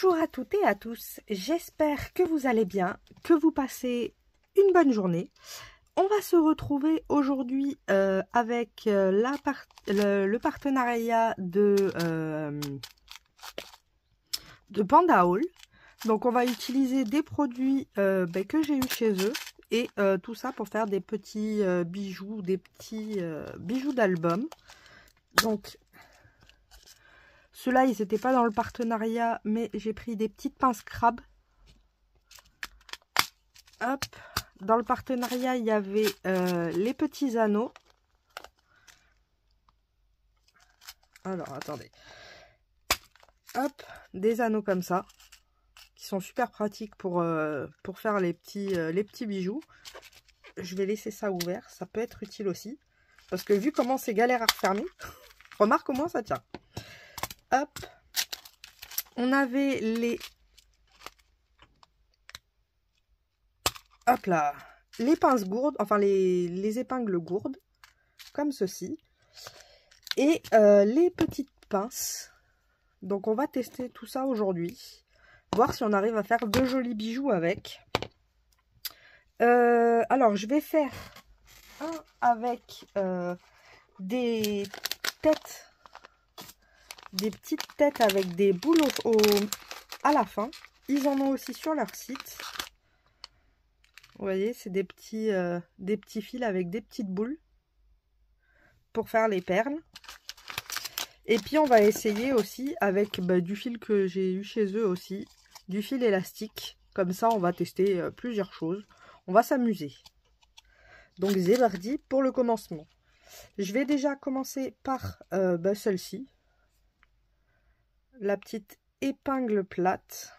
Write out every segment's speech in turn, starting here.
Bonjour à toutes et à tous, j'espère que vous allez bien, que vous passez une bonne journée. On va se retrouver aujourd'hui avec le partenariat de Panda Haul. Donc on va utiliser des produits que j'ai eu chez eux et tout ça pour faire des petits bijoux, des petits bijoux d'album. Donc ceux-là, ils n'étaient pas dans le partenariat, mais j'ai pris des petites pinces crabes. Hop, dans le partenariat, il y avait les petits anneaux. Alors, attendez. Hop, des anneaux comme ça, qui sont super pratiques pour faire les petits bijoux. Je vais laisser ça ouvert, ça peut être utile aussi. Parce que vu comment c'est galère à refermer, remarque comment ça tient. Hop, on avait les... Hop là, les pinces gourdes, enfin les épingles gourdes, comme ceci. Et les petites pinces. Donc on va tester tout ça aujourd'hui. Voir si on arrive à faire de jolis bijoux avec. Alors je vais faire un avec des têtes. Des petites têtes avec des boules à la fin. Ils en ont aussi sur leur site. Vous voyez, c'est des petits fils avec des petites boules pour faire les perles. Et puis on va essayer aussi avec du fil que j'ai eu chez eux aussi, du fil élastique. Comme ça, on va tester plusieurs choses. On va s'amuser. Donc c'est parti pour le commencement. Je vais déjà commencer par celle-ci. La petite épingle plate.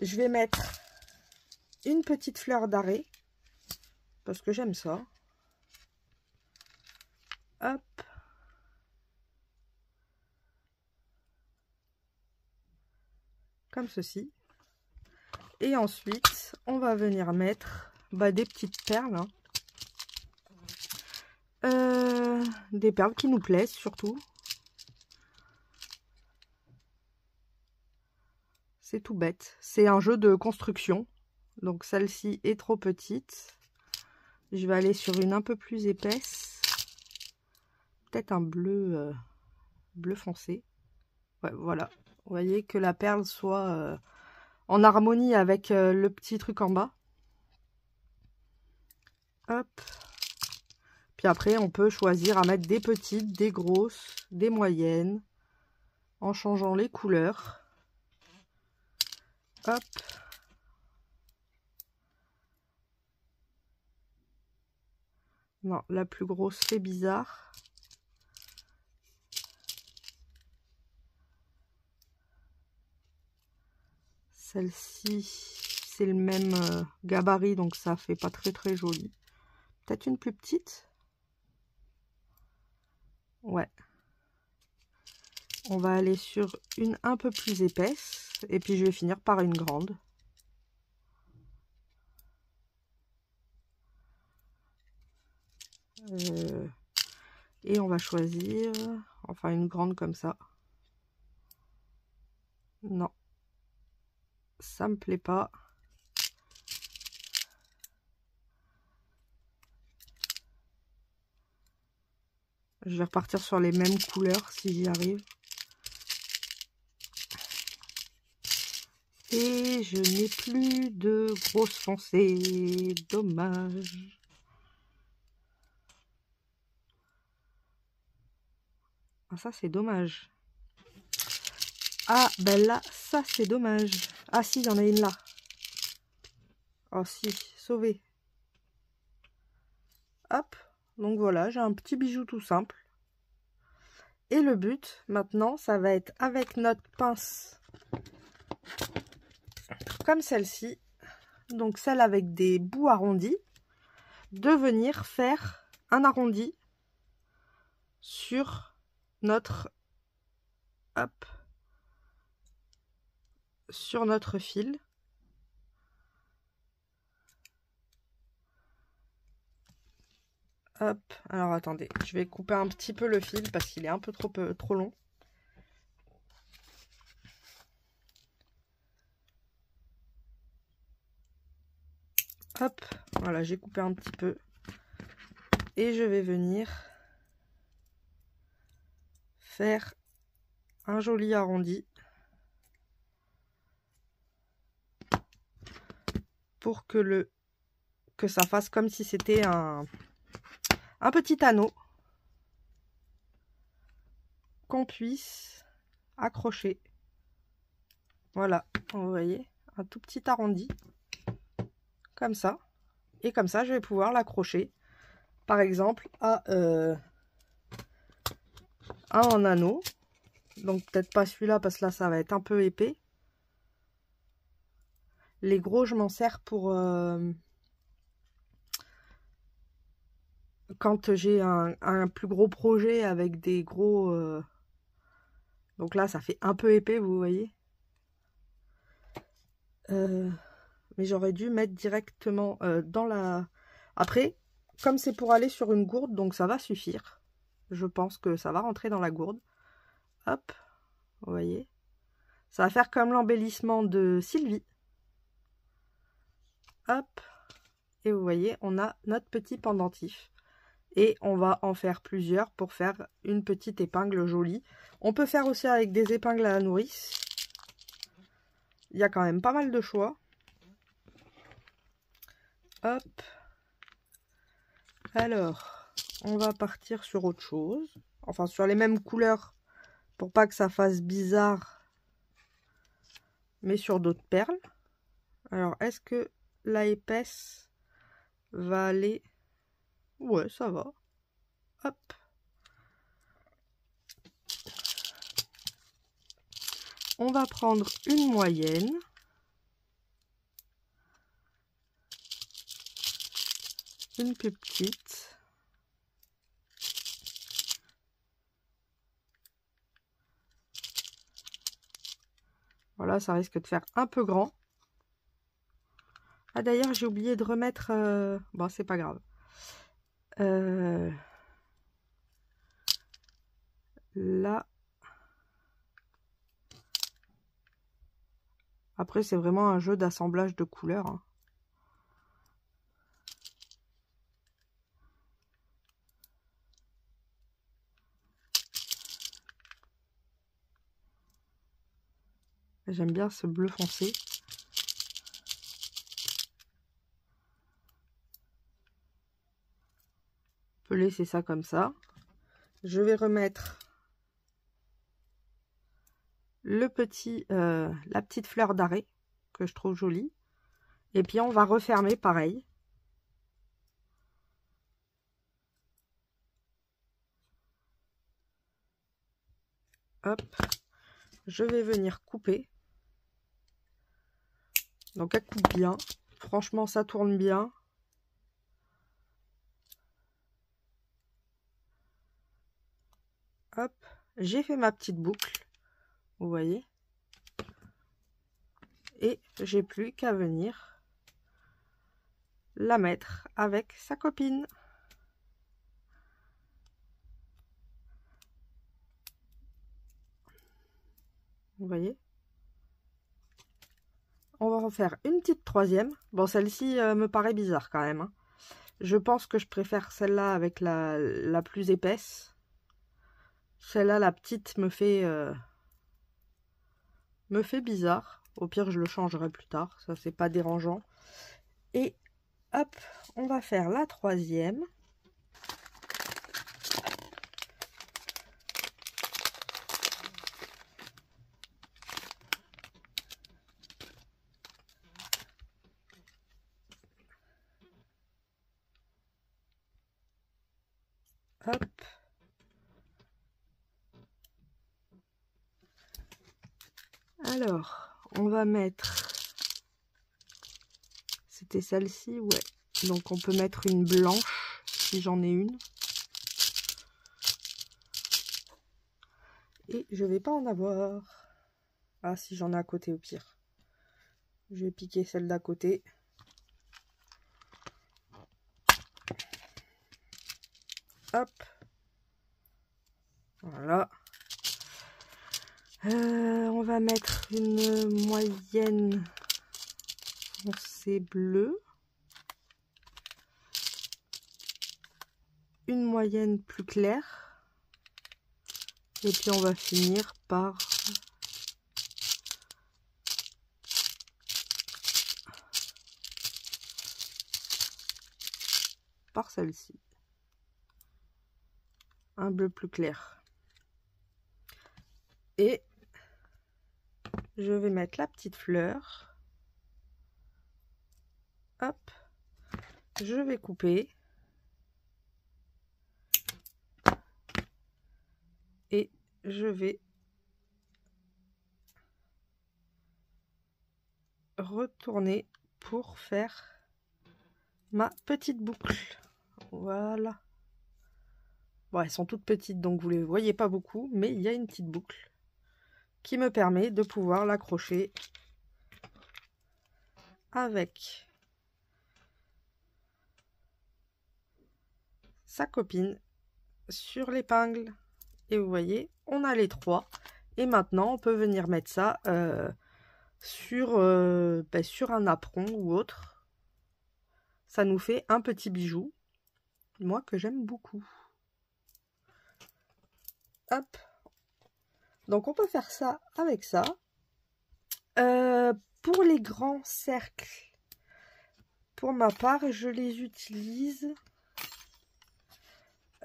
Je vais mettre une petite fleur d'arrêt parce que j'aime ça. Hop. Comme ceci. Et ensuite, on va venir mettre des petites perles. Des perles qui nous plaisent surtout. C'est tout bête. C'est un jeu de construction. Donc celle-ci est trop petite. Je vais aller sur une un peu plus épaisse. Peut-être un bleu, bleu foncé. Ouais, voilà. Vous voyez que la perle soit en harmonie avec le petit truc en bas. Hop. Puis après, on peut choisir à mettre des petites, des grosses, des moyennes. En changeant les couleurs. Hop. Non, la plus grosse, c'est bizarre. Celle-ci, c'est le même gabarit, donc ça fait pas très joli. Peut-être une plus petite? Ouais. On va aller sur une un peu plus épaisse. Et puis je vais finir par une grande. Et on va choisir, enfin une grande comme ça. Non, ça me plaît pas. Je vais repartir sur les mêmes couleurs si j'y arrive. Et je n'ai plus de grosses foncées, dommage. Ah, ça c'est dommage. Ah ben là, ça c'est dommage. Ah si, il y en a une là. Oh si, sauvé. Hop, donc voilà, j'ai un petit bijou tout simple. Et le but, maintenant, ça va être avec notre pince, comme celle-ci, donc celle avec des bouts arrondis, de venir faire un arrondi sur notre, hop, sur notre fil. Hop, alors attendez, je vais couper un petit peu le fil parce qu'il est un peu trop long. Hop, voilà, j'ai coupé un petit peu. Et je vais venir faire un joli arrondi pour que ça fasse comme si c'était un petit anneau qu'on puisse accrocher. Voilà, vous voyez, un tout petit arrondi comme ça. Et comme ça, je vais pouvoir l'accrocher, par exemple, à un anneau. Donc peut-être pas celui-là parce que là, ça va être un peu épais. Les gros, je m'en sers pour quand j'ai un plus gros projet avec des gros... Donc là, ça fait un peu épais, vous voyez. Mais j'aurais dû mettre directement dans la... Après, comme c'est pour aller sur une gourde, donc ça va suffire. Je pense que ça va rentrer dans la gourde. Hop, vous voyez. Ça va faire comme l'embellissement de Sylvie. Hop. Et vous voyez, on a notre petit pendentif. Et on va en faire plusieurs pour faire une petite épingle jolie. On peut faire aussi avec des épingles à la nourrice. Il y a quand même pas mal de choix. Hop. Alors, on va partir sur autre chose. Enfin, sur les mêmes couleurs pour pas que ça fasse bizarre. Mais sur d'autres perles. Alors, est-ce que la épaisse va aller... Ouais, ça va. Hop. On va prendre une moyenne. Une plus petite. Voilà, ça risque de faire un peu grand. Ah d'ailleurs, j'ai oublié de remettre... Bon, c'est pas grave. Là. Après, c'est vraiment un jeu d'assemblage de couleurs. Hein. J'aime bien ce bleu foncé. On peut laisser ça comme ça. Je vais remettre la petite fleur d'arrêt que je trouve jolie. Et puis on va refermer pareil. Hop. Je vais venir couper. Donc elle coupe bien. Franchement, ça tourne bien. Hop. J'ai fait ma petite boucle. Vous voyez. Et j'ai plus qu'à venir la mettre avec sa copine. Vous voyez. On va en faire une petite troisième. Bon, celle-ci me paraît bizarre quand même. Hein. Je pense que je préfère celle-là avec la plus épaisse. Celle-là, la petite, me fait bizarre. Au pire, je le changerai plus tard. Ça, c'est pas dérangeant. Et hop, on va faire la troisième. Hop. Alors, on va mettre... C'était celle-ci, ouais. Donc on peut mettre une blanche, si j'en ai une. Et je vais pas en avoir. Ah, si j'en ai à côté au pire. Je vais piquer celle d'à côté. Hop. Voilà. On va mettre une moyenne foncée bleue. une moyenne plus claire. Et puis on va finir par celle-ci. Un bleu plus clair. Et je vais mettre la petite fleur. Hop. Je vais couper. Et je vais retourner pour faire ma petite boucle. Voilà. Bon, elles sont toutes petites, donc vous les voyez pas beaucoup, mais il y a une petite boucle qui me permet de pouvoir l'accrocher avec sa copine sur l'épingle. Et vous voyez, on a les trois. Et maintenant, on peut venir mettre ça sur un apron ou autre. Ça nous fait un petit bijou, moi que j'aime beaucoup. Hop. Donc on peut faire ça avec ça. Pour les grands cercles, pour ma part, je les utilise.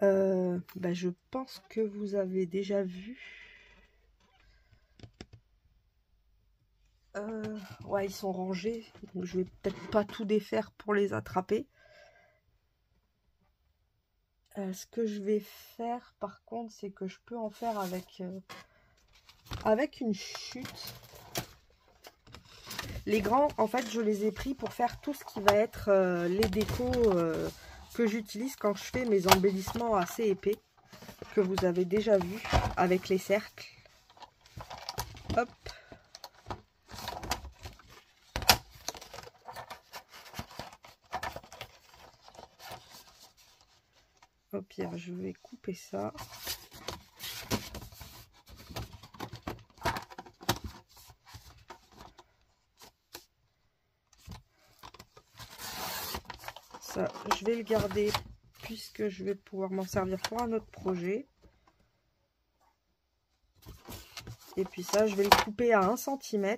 Je pense que vous avez déjà vu. Ouais, ils sont rangés, donc je vais peut-être pas tout défaire pour les attraper. Ce que je vais faire par contre, c'est que je peux en faire avec une chute. Les grands, en fait, je les ai pris pour faire tout ce qui va être les décos que j'utilise quand je fais mes embellissements assez épais, que vous avez déjà vu avec les cercles. Hop. Au pire, je vais couper ça. Ça, je vais le garder puisque je vais pouvoir m'en servir pour un autre projet. Et puis ça, je vais le couper à 1 cm.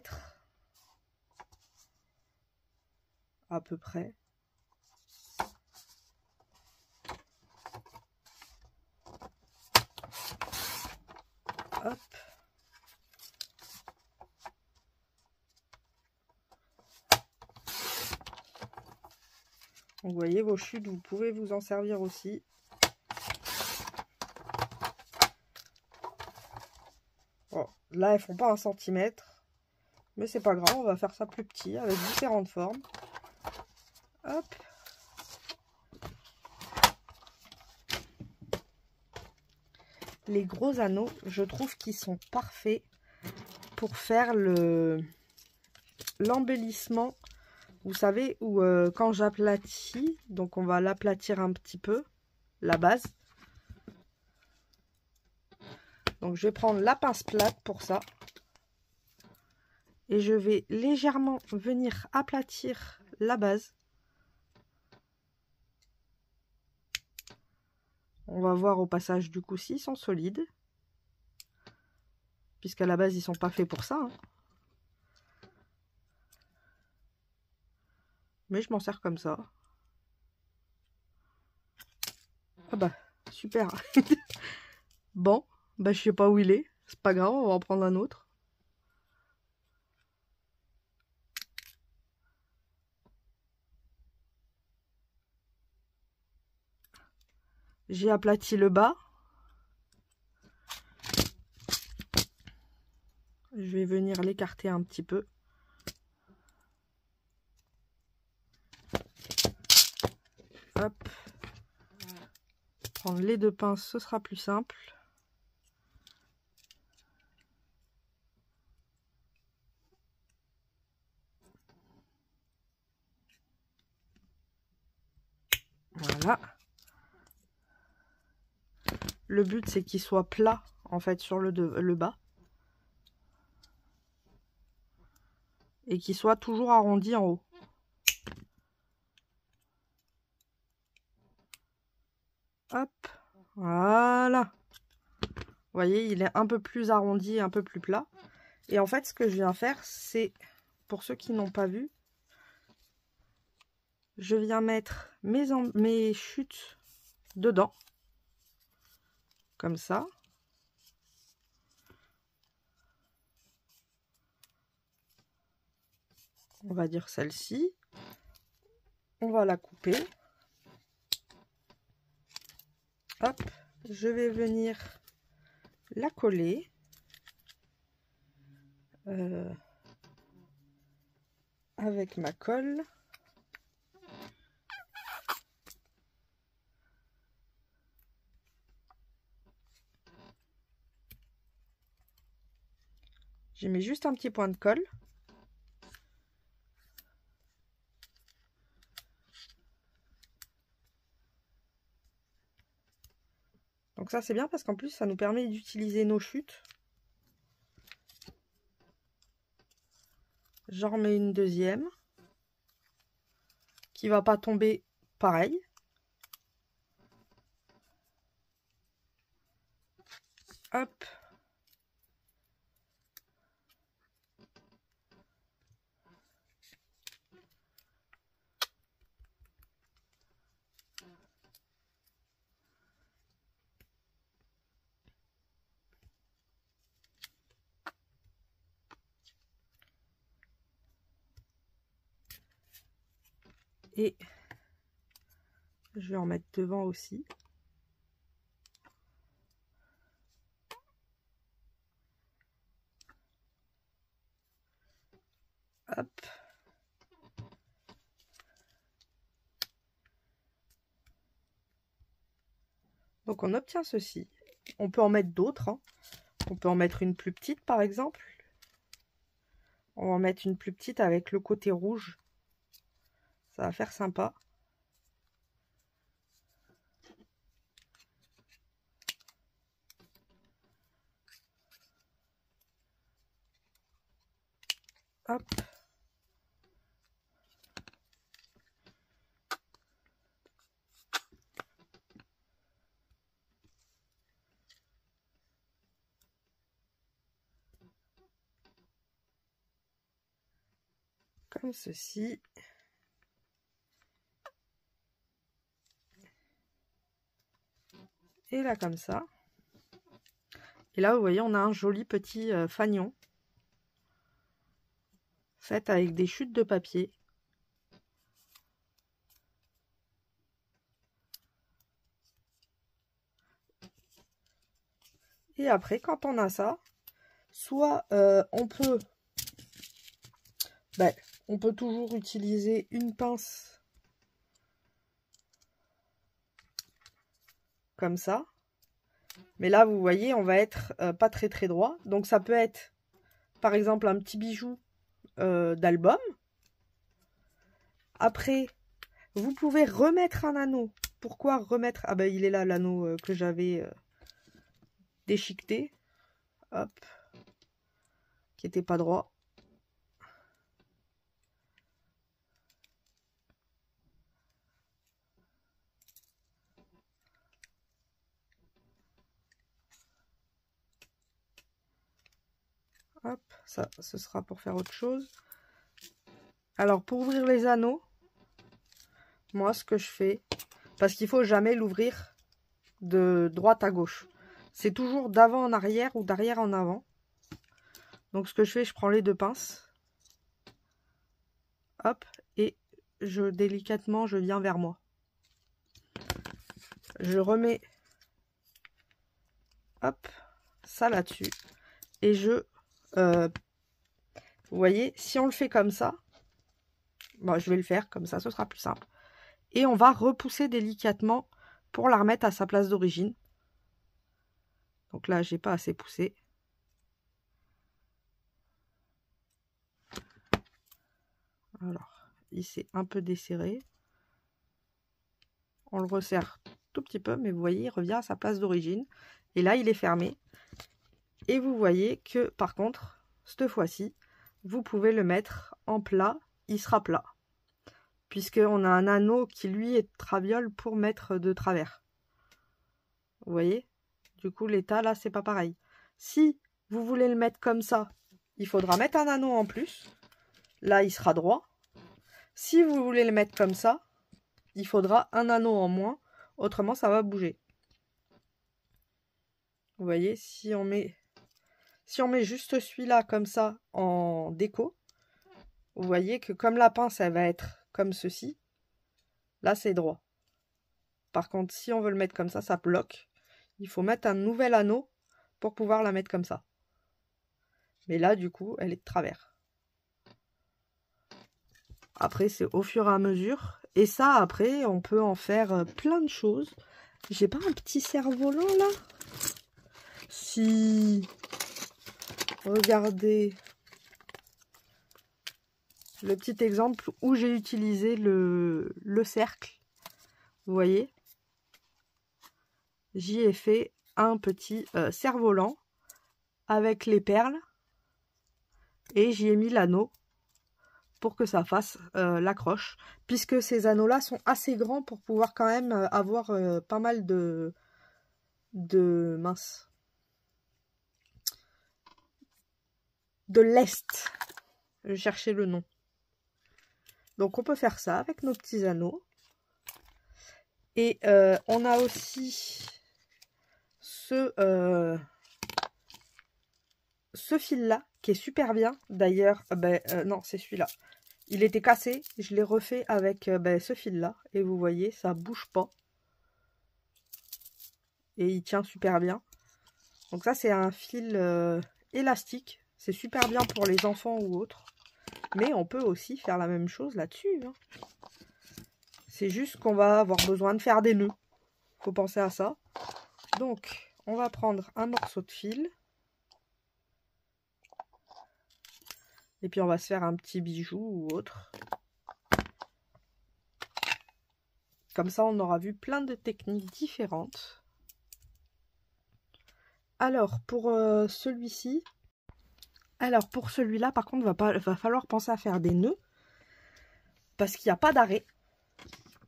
À peu près. Hop. Donc, vous voyez, vos chutes, vous pouvez vous en servir aussi. Bon, là, elles font pas 1 cm. Mais c'est pas grave, on va faire ça plus petit avec différentes formes. Hop. Les gros anneaux, je trouve qu'ils sont parfaits pour faire l'embellissement. Vous savez, où quand j'aplatis, donc on va l'aplatir un petit peu, la base. Donc je vais prendre la pince plate pour ça. Et je vais légèrement venir aplatir la base. On va voir au passage du coup s'ils sont solides. Puisqu'à la base ils sont pas faits pour ça. Hein. Mais je m'en sers comme ça. Ah bah, super. Bon, bah je sais pas où il est. C'est pas grave, on va en prendre un autre. J'ai aplati le bas. Je vais venir l'écarter un petit peu. Hop. Prendre les deux pinces, ce sera plus simple. Voilà. Le but, c'est qu'il soit plat, en fait, sur le bas. Et qu'il soit toujours arrondi en haut. Hop, voilà. Vous voyez, il est un peu plus arrondi, un peu plus plat. Et en fait, ce que je viens faire, c'est, pour ceux qui n'ont pas vu, je viens mettre mes chutes dedans. Comme ça. On va dire celle-ci. On va la couper. Hop, je vais venir la coller. Avec ma colle. J'ai mis juste un petit point de colle. Donc ça c'est bien parce qu'en plus ça nous permet d'utiliser nos chutes. J'en remets une deuxième qui va pas tomber pareil. Hop. Et je vais en mettre devant aussi. Hop. Donc on obtient ceci. On peut en mettre d'autres. Hein. On peut en mettre une plus petite par exemple. On va en mettre une plus petite avec le côté rouge. Ça va faire sympa. Hop. Comme ceci. Et là comme ça. Et là vous voyez on a un joli petit fanion. Fait avec des chutes de papier. Et après quand on a ça, soit on peut toujours utiliser une pince comme ça. Mais là, vous voyez, on va être pas très très droit. Donc ça peut être, par exemple, un petit bijou d'album. Après, vous pouvez remettre un anneau. Pourquoi remettre? Ah ben, il est là, l'anneau que j'avais déchiqueté. Hop. Qui était pas droit. Hop, ça, ce sera pour faire autre chose. Alors, pour ouvrir les anneaux, moi, ce que je fais, parce qu'il faut jamais l'ouvrir de droite à gauche. C'est toujours d'avant en arrière ou d'arrière en avant. Donc, ce que je fais, je prends les deux pinces. Hop, et délicatement, je viens vers moi. Je remets, hop, ça là-dessus. Et vous voyez, si on le fait comme ça, bon, je vais le faire comme ça, ce sera plus simple. Et on va repousser délicatement pour la remettre à sa place d'origine. Donc là, j'ai pas assez poussé. Alors, il s'est un peu desserré. On le resserre tout petit peu, mais vous voyez, il revient à sa place d'origine. Et là, il est fermé. Et vous voyez que, par contre, cette fois-ci, vous pouvez le mettre en plat. Il sera plat. Puisqu'on a un anneau qui, lui, est traviole pour mettre de travers. Vous voyez? Du coup, l'état, là, c'est pas pareil. Si vous voulez le mettre comme ça, il faudra mettre un anneau en plus. Là, il sera droit. Si vous voulez le mettre comme ça, il faudra un anneau en moins. Autrement, ça va bouger. Vous voyez, si on met juste celui-là comme ça en déco, vous voyez que comme la pince, elle va être comme ceci, là, c'est droit. Par contre, si on veut le mettre comme ça bloque. Il faut mettre un nouvel anneau pour pouvoir la mettre comme ça. Mais là, du coup, elle est de travers. Après, c'est au fur et à mesure. Et ça, après, on peut en faire plein de choses. J'ai pas un petit cerf-volant, là? Si... Regardez le petit exemple où j'ai utilisé le cercle. Vous voyez? J'y ai fait un petit cerf-volant avec les perles. Et j'y ai mis l'anneau pour que ça fasse l'accroche. Puisque ces anneaux-là sont assez grands pour pouvoir quand même avoir pas mal de mince. De lest. Je cherchais le nom. Donc on peut faire ça avec nos petits anneaux. Et on a aussi ce fil-là qui est super bien. D'ailleurs, non, c'est celui-là. Il était cassé. Je l'ai refait avec ce fil-là. Et vous voyez, ça bouge pas. Et il tient super bien. Donc ça, c'est un fil élastique. C'est super bien pour les enfants ou autres. Mais on peut aussi faire la même chose là-dessus. Hein. C'est juste qu'on va avoir besoin de faire des nœuds. Faut penser à ça. Donc, on va prendre un morceau de fil. Et puis, on va se faire un petit bijou ou autre. Comme ça, on aura vu plein de techniques différentes. Alors, pour celui-ci... Alors, pour celui-là, par contre, va falloir penser à faire des nœuds. Parce qu'il n'y a pas d'arrêt.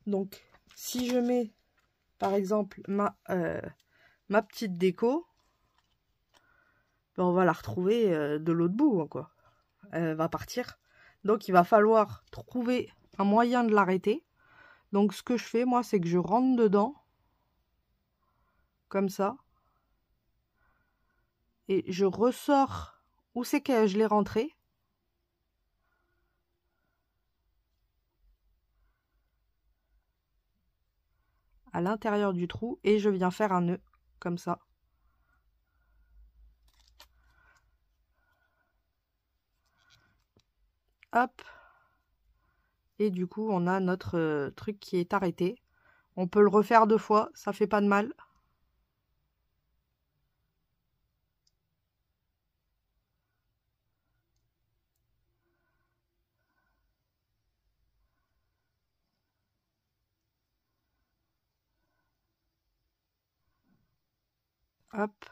Donc, si je mets, par exemple, ma petite déco, ben, on va la retrouver de l'autre bout, quoi. Elle va partir. Donc, il va falloir trouver un moyen de l'arrêter. Donc, ce que je fais, moi, c'est que je rentre dedans. Comme ça. Et je ressors où c'est que je l'ai rentré. À l'intérieur du trou. Et je viens faire un nœud. Comme ça. Hop. Et du coup, on a notre truc qui est arrêté. On peut le refaire 2 fois, ça fait pas de mal. Hop.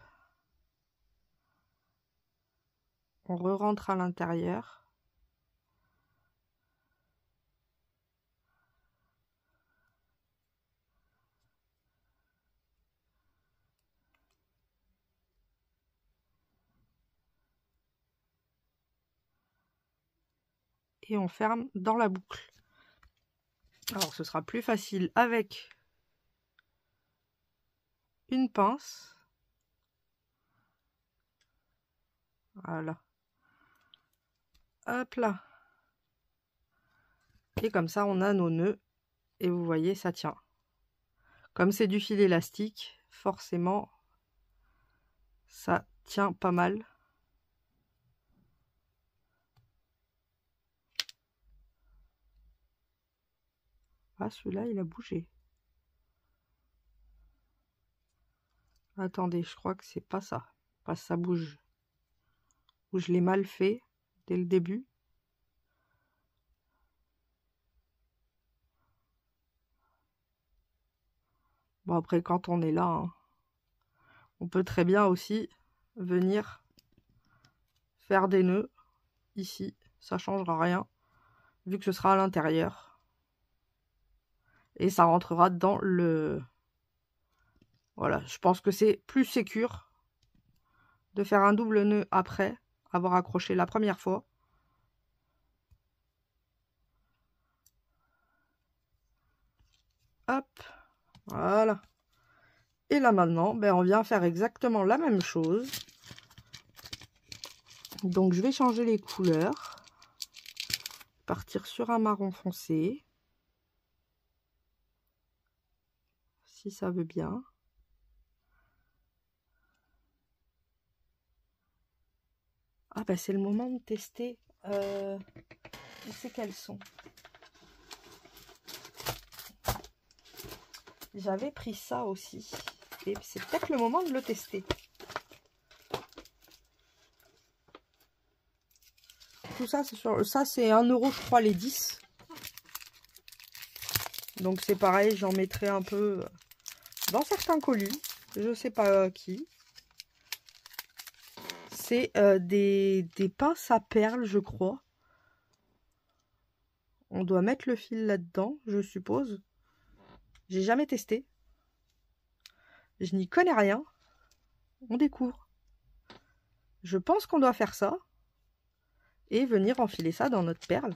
On re-rentre à l'intérieur. Et on ferme dans la boucle. Alors ce sera plus facile avec une pince. Voilà. Hop là. Et comme ça on a nos nœuds. Et vous voyez, ça tient. Comme c'est du fil élastique, forcément, ça tient pas mal. Ah, celui-là, il a bougé. Attendez, je crois que c'est pas ça. Parce que ça bouge. Ou je l'ai mal fait dès le début. Bon, après, quand on est là, hein, on peut très bien aussi venir faire des nœuds ici. Ça changera rien, vu que ce sera à l'intérieur. Et ça rentrera dans le Voilà, je pense que c'est plus sécure de faire un double nœud après avoir accroché la première fois. Hop, voilà. Et là maintenant, ben, on vient faire exactement la même chose. Donc je vais changer les couleurs. Partir sur un marron foncé. Si ça veut bien. Ah ben c'est le moment de tester. Où c'est qu'elles sont? J'avais pris ça aussi. Et c'est peut-être le moment de le tester. Tout ça, c'est sur... Ça, c'est 1 € je crois, les 10. Donc c'est pareil, j'en mettrai un peu dans certains colis. Je sais pas qui. C'est des pinces à perles, je crois. On doit mettre le fil là-dedans, je suppose. J'ai jamais testé. Je n'y connais rien. On découvre. Je pense qu'on doit faire ça. Et venir enfiler ça dans notre perle.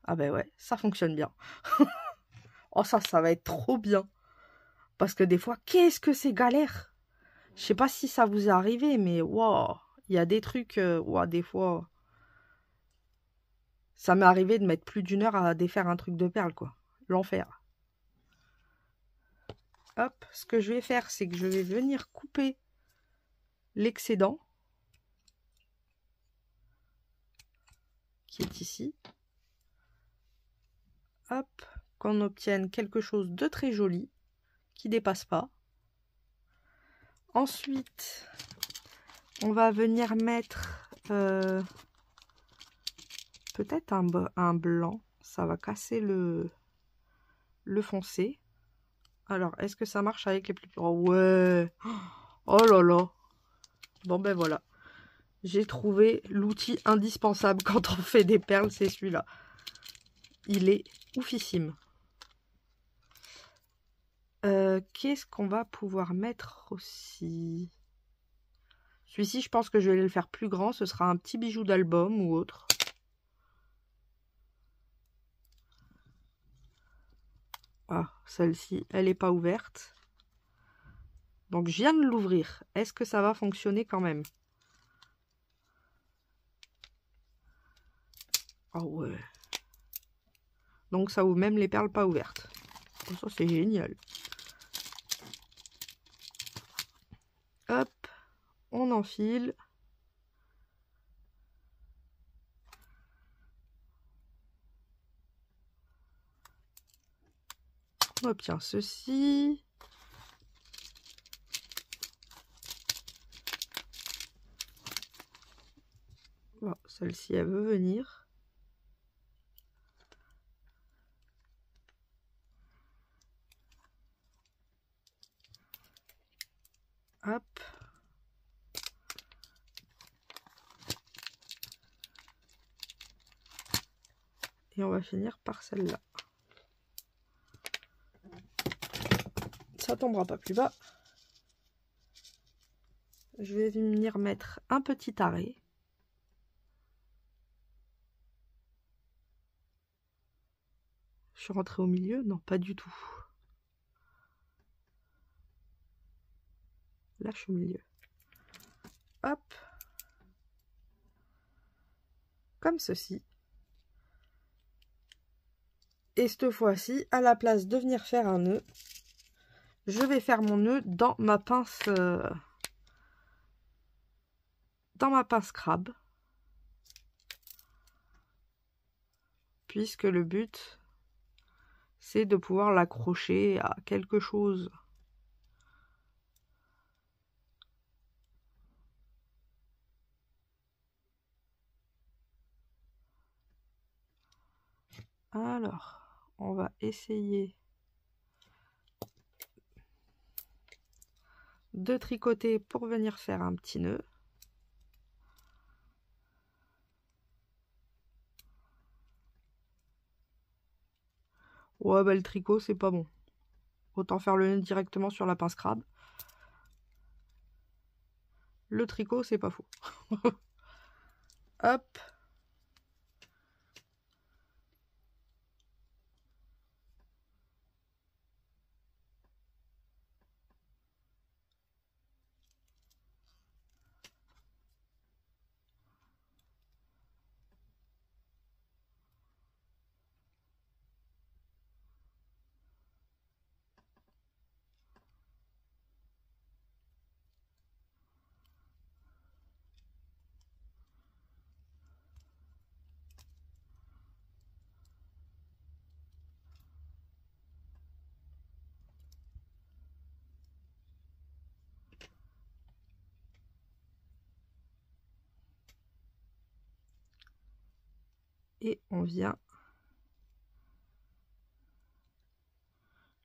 Ah ben ouais, ça fonctionne bien. Oh ça va être trop bien. Parce que des fois, qu'est-ce que c'est galère. Je sais pas si ça vous est arrivé, mais waouh, il y a des trucs, waouh, des fois... Ça m'est arrivé de mettre plus d'1 heure à défaire un truc de perle, quoi. L'enfer. Hop, ce que je vais faire, c'est que je vais venir couper l'excédent qui est ici. Hop, qu'on obtienne quelque chose de très joli, qui dépasse pas. Ensuite, on va venir mettre peut-être un blanc. Ça va casser le foncé. Alors, est-ce que ça marche avec les plus... Oh ouais. Oh là là. Bon ben voilà. J'ai trouvé l'outil indispensable quand on fait des perles, c'est celui-là. Il est oufissime. Qu'est-ce qu'on va pouvoir mettre aussi? Celui-ci, je pense que je vais le faire plus grand. Ce sera un petit bijou d'album ou autre. Ah, celle-ci, elle n'est pas ouverte. Donc, je viens de l'ouvrir. Est-ce que ça va fonctionner quand même? Ah ouais. Donc, ça ouvre même les perles pas ouvertes. Oh, ça, c'est génial. Hop, on enfile. On obtient ceci. Bon, celle-ci, elle veut venir. Hop. Et on va finir par celle-là. Ça tombera pas plus bas. Je vais venir mettre un petit arrêt. Je suis rentrée au milieu? Non, pas du tout. Là, je suis au milieu. Hop. Comme ceci. Et cette fois-ci, à la place de venir faire un nœud, je vais faire mon nœud dans ma pince crabe. Puisque le but, c'est de pouvoir l'accrocher à quelque chose. Alors, on va essayer de tricoter pour venir faire un petit nœud. Ouais, bah le tricot, c'est pas bon. Autant faire le nœud directement sur la pince crabe. Le tricot, c'est pas fou. Hop. Et on vient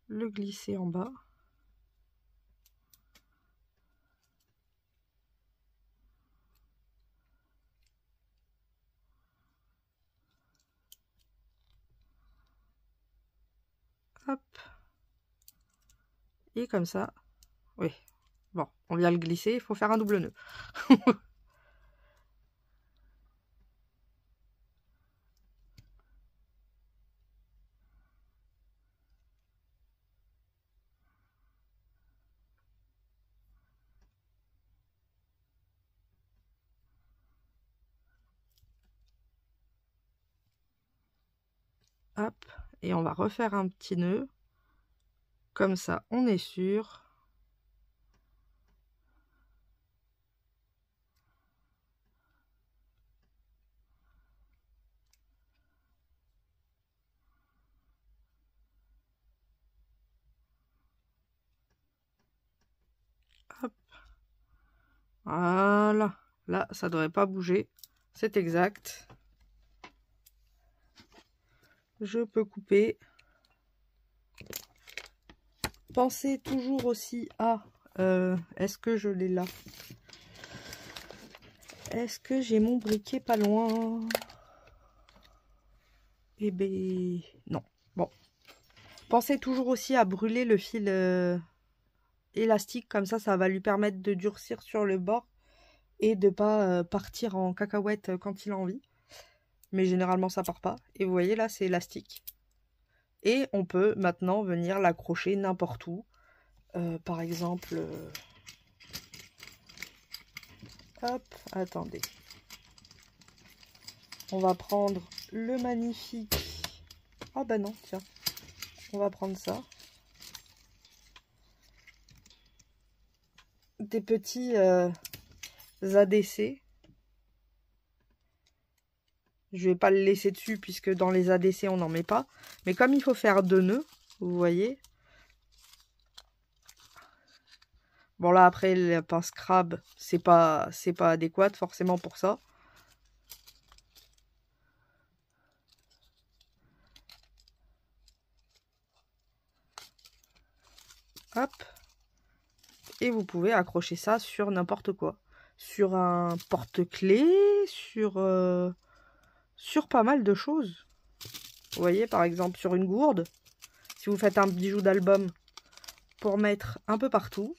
le glisser en bas. Hop. Et comme ça. Oui. Bon, on vient le glisser, il faut faire un double nœud. Hop. Et on va refaire un petit nœud. Comme ça, on est sûr. Hop. Voilà. Là, ça devrait pas bouger. C'est exact. Je peux couper. Pensez toujours aussi à... est-ce que je l'ai là? Est-ce que j'ai mon briquet pas loin? Eh ben non. Bon. Pensez toujours aussi à brûler le fil élastique. Comme ça va lui permettre de durcir sur le bord et de pas partir en cacahuète quand il a envie. Mais généralement ça part pas. Et vous voyez là, c'est élastique. Et on peut maintenant venir l'accrocher n'importe où. Par exemple... hop, attendez. On va prendre le magnifique... Ah bah non, tiens. On va prendre ça. Des petits ADC. Je vais pas le laisser dessus puisque dans les ADC on n'en met pas. Mais comme il faut faire 2 nœuds, vous voyez. Bon là après la pince crabe, c'est pas adéquat forcément pour ça. Hop. Et vous pouvez accrocher ça sur n'importe quoi. Sur un porte-clés, sur pas mal de choses. Vous voyez, par exemple, sur une gourde. Si vous faites un bijou d'album pour mettre un peu partout.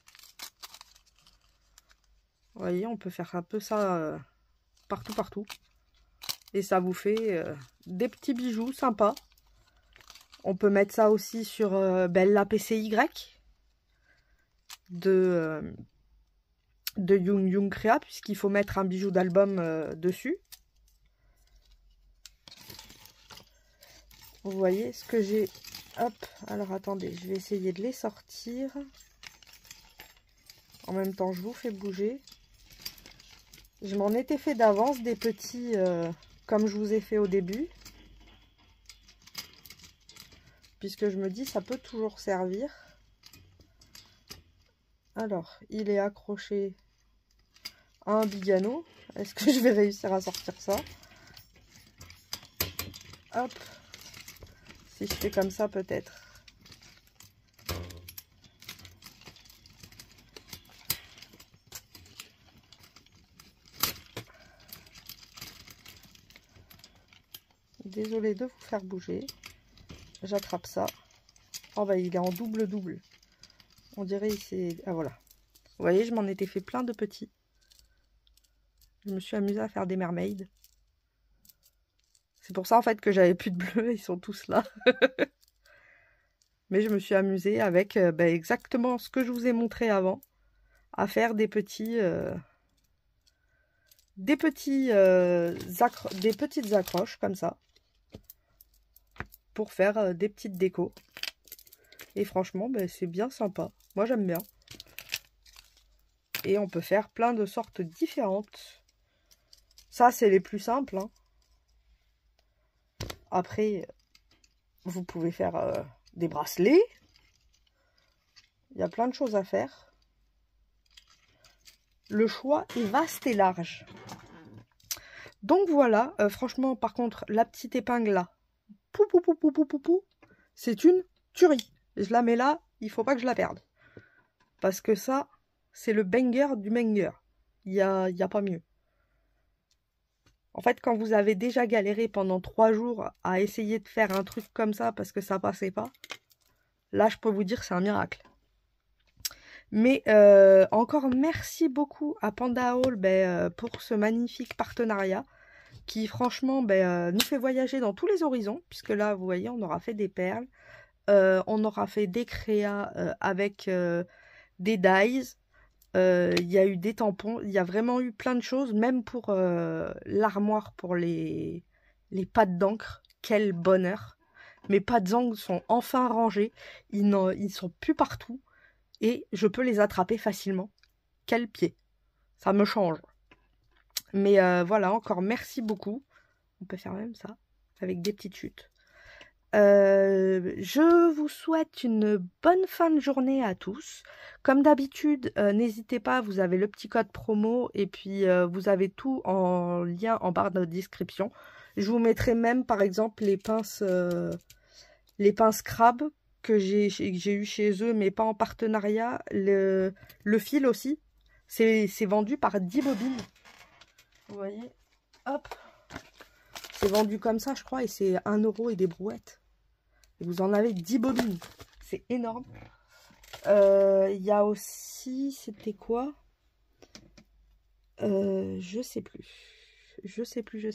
Vous voyez, on peut faire un peu ça partout. Et ça vous fait des petits bijoux sympas. On peut mettre ça aussi sur la PCY de Young Young Créa, puisqu'il faut mettre un bijou d'album dessus. Vous voyez ce que j'ai... Hop, alors attendez, je vais essayer de les sortir. En même temps, je vous fais bouger. Je m'en étais fait d'avance des petits, comme je vous ai fait au début. Puisque je me dis, ça peut toujours servir. Alors, il est accroché à un bigano. Est-ce que je vais réussir à sortir ça? Hop. Si je fais comme ça, peut-être. Désolée de vous faire bouger. j'attrape ça. Oh bah il est en double. On dirait c'est... Ah voilà. Vous voyez, je m'en étais fait plein de petits. Je me suis amusée à faire des mermaids. C'est pour ça en fait que j'avais plus de bleus, ils sont tous là. Mais je me suis amusée avec exactement ce que je vous ai montré avant. À faire des petites accroches comme ça. Pour faire des petites décos. Et franchement, c'est bien sympa. Moi, j'aime bien. Et on peut faire plein de sortes différentes. Ça, c'est les plus simples. Hein. Après, vous pouvez faire des bracelets. Il y a plein de choses à faire. Le choix est vaste et large. Donc voilà. Franchement, par contre, la petite épingle là. C'est une tuerie. Je la mets là, il faut pas que je la perde. Parce que ça, c'est le banger du banger. Il y a pas mieux. En fait, quand vous avez déjà galéré pendant 3 jours à essayer de faire un truc comme ça parce que ça passait pas, là, je peux vous dire que c'est un miracle. Mais encore merci beaucoup à Panda Haul pour ce magnifique partenariat qui, franchement, nous fait voyager dans tous les horizons. Puisque là, vous voyez, on aura fait des perles. On aura fait des créas avec des dies. Il y a eu des tampons. Il y a vraiment eu plein de choses. Même pour l'armoire pour les pattes d'encre. Quel bonheur. Mes pattes d'encre sont enfin rangées. Ils sont plus partout. Et je peux les attraper facilement. Quel pied. Ça me change. Mais voilà, encore merci beaucoup. On peut faire même ça. Avec des petites chutes. Je vous souhaite une bonne fin de journée à tous. Comme d'habitude, n'hésitez pas, vous avez le petit code promo et puis vous avez tout en lien en barre de description. Je vous mettrai même par exemple les pinces crabes que j'ai eu chez eux mais pas en partenariat. Le fil aussi, c'est vendu par 10 bobines. Vous voyez, hop, c'est vendu comme ça je crois et c'est 1 € et des brouettes. Et vous en avez 10 bobines. C'est énorme. Il y a aussi... C'était quoi? Je sais plus. Je sais plus.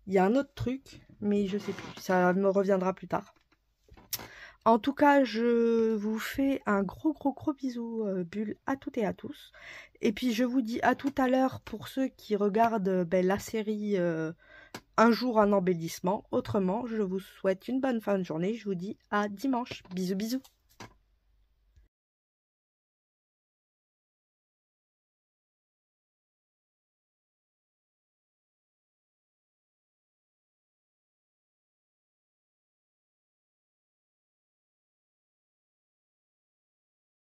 Il y a un autre truc, mais je sais plus. Ça me reviendra plus tard. En tout cas, je vous fais un gros bisou, Bulle, à toutes et à tous. Et puis, je vous dis à tout à l'heure pour ceux qui regardent la série Un jour, un embellissement. Autrement, je vous souhaite une bonne fin de journée. Je vous dis à dimanche. Bisous.